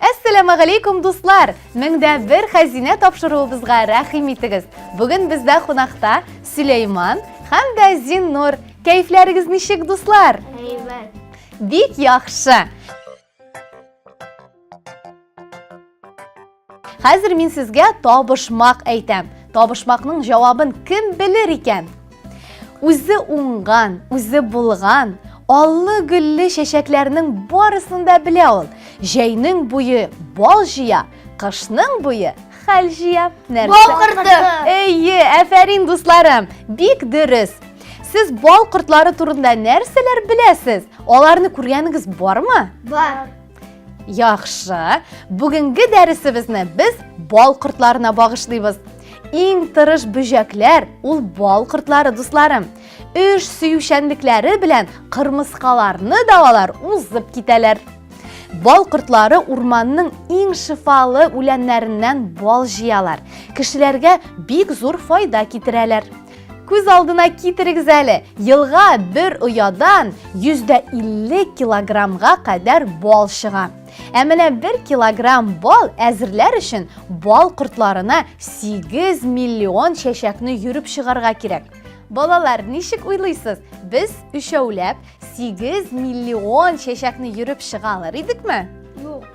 Assalamu alaikum dostlar. Меңдә бер хәзинә тапшыруыбызга рәхим итегез. Бүген бездә кунакта Сөләйман һәм дә Зиннур. Кәйфләрегез ничек, дуслар? Әйбәт. Бик яхшы. Хәзер мин сезгә табышмак әйтәм. Табышмакның җавабын кем белер икән? Үзе уңган, үзе булган, аллы-гөлле чәчәкләрнең барысын да белә ул. Җәйнең буе бал җыя, кышның буе хәл җыя. Бал корты. Әйе, афәрин дусларым, бик дөрес. Сез бал кортлары турында нәрсәләр беләсез? Аларны күргәнегез бармы? Бар. Яхшы. Бүгенге дәресебезне без бал кортларына багышлыйбыз. Иң тырыш бөҗәкләр ул бал кортлары дусларым. Эш сөючәнлекләре белән кырмыскаларны давалар узып китәләр. Бал кортлары урманның иң шифалы үләннәреннән бал җыялар. Кешеләргә бик зур файда китерәләр. Күз алдына китерегез әле, елга бер оядан 150 килограммга кадәр бал чыга. Ә менә 1 килограмм бал әзерләр өчен бал кортларына 8 миллион чәчәкне йөреп чыгарга кирәк. Балалар, ничек уйлыйсыз? Без үшәүләп 8 миллион чәчәкне йөреп чыгалар идекме? Юк.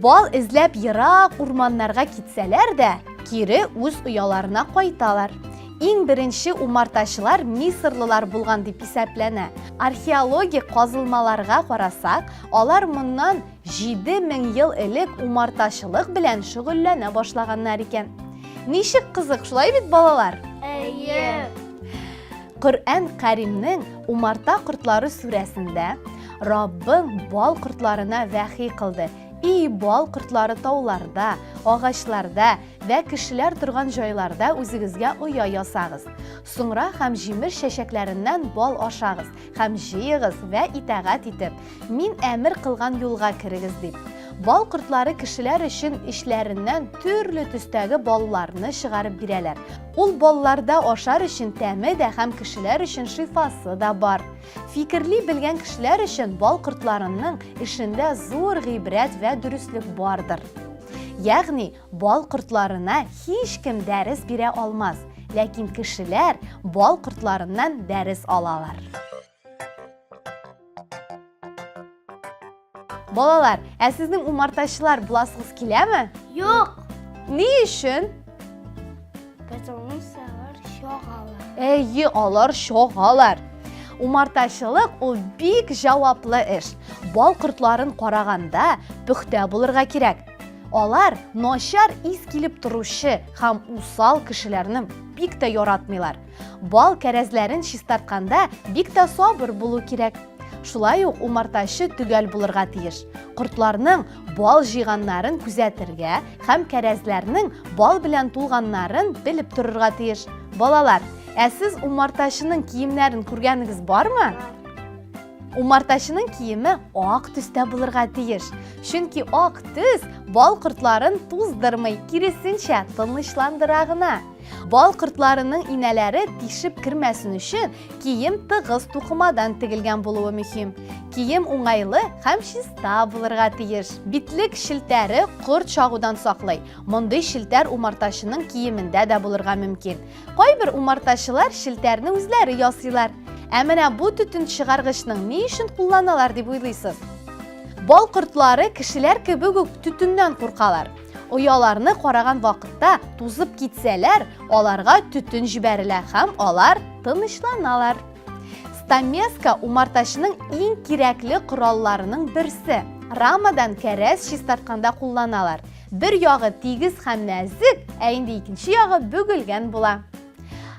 Бал эзләп ерак урманнарга китсәләр дә, кире үз ояларына кайталар. Иң беренче умартачылар Мисырлылар булган дип исәпләнә. Археологик казылмаларга карасак, алар моннан 7000 ел элек умартачылык белән шөгыльләнә башлаганнар икән. Ничек кызык, шулай бит балалар? Әйе. Коръән Кәримнең Умарта кортлары сүрәсендә Раббың бал кортларына вәхи кылды. И бал кортлары тауларда, агачларда вә кешеләр торган җайларда үзегезгә оя ясагыз. Соңра һәм җимеш чәчәкләреннән бал ашагыз һәм җыегыз вә итәгать итеп, мин әмер кылган юлга кирегез дип. Бал кортлары кешеләр өчен эшләреннән төрле төстәге балларны чыгарып бирәләр. Ул балларда ашар өчен тәме дә һәм кешеләр өчен шифасы да бар. Фикерли белгән кешеләр өчен бал кортларының эшендә зур гыйбрәт вә дөрестлек бардыр. Ягъни бал кортларына һичкем дәрес бирә алмас, ләкин кешеләр бал кортларыннан дәрес алалар. Балалар, ә сезнең умартачылар буласыгыз киләме? Юк. Ни өчен? Потому сәгәр шагалар. Әйе, алар шагалар. Умартачылык ул бик җаваплы эш. Бал кортларын караганда пөхтә булырга кирәк. Алар начар ис килеп торучы һәм усал кешеләрне бик тә яратмыйлар. Бал кәрәзләрен чистартканда бик тә сабыр булу кирәк. Шулай ук умартачы төгәл булырга тиеш. Кортларның бал җыйганнарын күзәтергә һәм кәрәзләрнең бал белән тулганнарын белеп торырга тиеш. Балалар, ә сез умартачының киемнәрен күргәнегез бармы? Умартачының киеме ак төстә булырга тиеш. Чөнки ак төс бал кортларын туздырмый, киресенчә тынычландыра гына. Бал кортларының инәләре тишеп кирмәсен өчен кием тыгыз тукымадан тегелгән булуы мөһим. Кием уңайлы һәм чиста булырга тиеш. Битлек шелтәре корт чагудан саклый. Мондый шелтәр умартачының киемендә дә булырга мөмкин. Кайбер умартачылар шелтәрне үзләре ясыйлар. Ә менә бу төтен чыгаргычның ни өчен кулланалар дип уйлыйсыз? Бал кортлары кешеләр кебек үк төтеннән куркалар. Ояларны караган вакытта тузып китсәләр, аларга төтен җибәрелә һәм алар тынычланалар. Стамеска умартачының иң кирәкле коралларының берсе. Рамадан кәрәз чистартканда кулланалар. Бер ягы тигез һәм нәзик, ә инде икенче ягы бөгелгән була.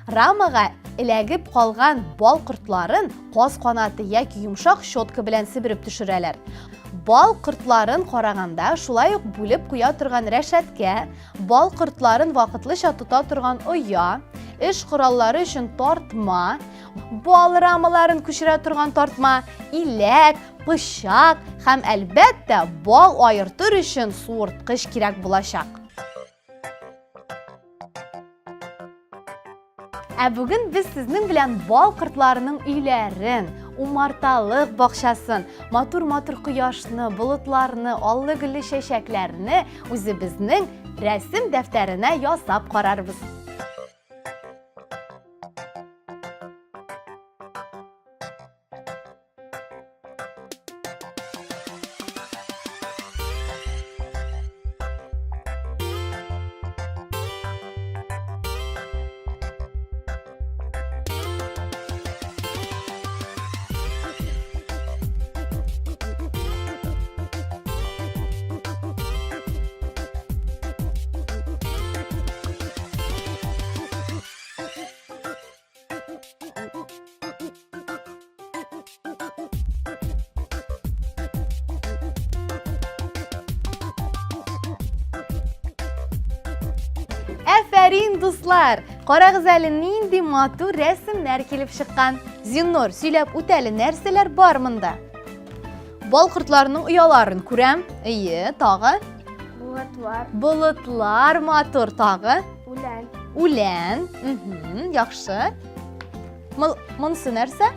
Рамага Эләгеп калган бал кортларын каз канаты яки йомшак щетка белән себереп төшерәләр. Бал кортларын караганда шулай ук бүлеп куя торган рәшәткә, бал кортларын вакытлыча тота торган оя, эш кораллары өчен тартма, бал рамаларын күчерә торган тартма, иләк, пычак һәм әлбәттә бал аертыр өчен суырткыч кирәк булачак. Бүген без сезнең белән бал кортларының өйләрен, умарталык бакчасын, матур-матур кояшны, болытларны, аллы-гөлле чәчәкләрне үзебезнең рәсем дәфтәренә ясап карарбыз. Әфәрин дуслар! Карагыз әле нинди матур рәсемнәр килеп чыккан. Зиннур, сөйләп үт әле, нәрсәләр бар монда? Бал кортларының ояларын күрәм. Тагы? Болытлар матур, тагы? Үлән. Яхшы. Монысы нәрсә?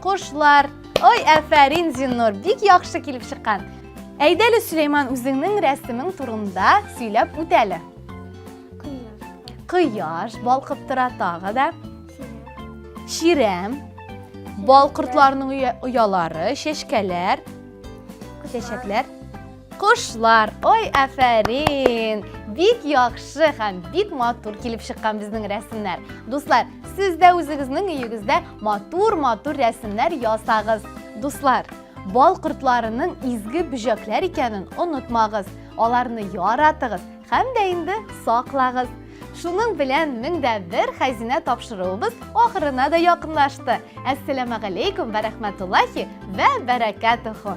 Кошлар. Ой, әфәрин Зиннур, бик яхшы килеп чыккан. Әйдәле Сөләйман, үзеңнең рәсемең турында сөйләп үт әле. Кояш балкып тора, тагы да. Ширәм. Бал кортларының оялары, чәчкәләр, чәчәкләр. Кошлар. Ой, әфәрин. Бик яхшы һәм бик матур килеп чыккан безнең рәсемнәр. Дуслар, сез дә үзегезнең өегездә матур-матур рәсемнәр ясагыз. Дуслар, бал кортларының изге бүҗәкләр икәнен онытмагыз. Аларны яратыгыз һәм дә инде саклагыз. Шуның белән 1001 хәзинә тапшыруыбыз ахырына да якынлашты. Әссәламу алейкум ва рахматуллахи ва баракатуху.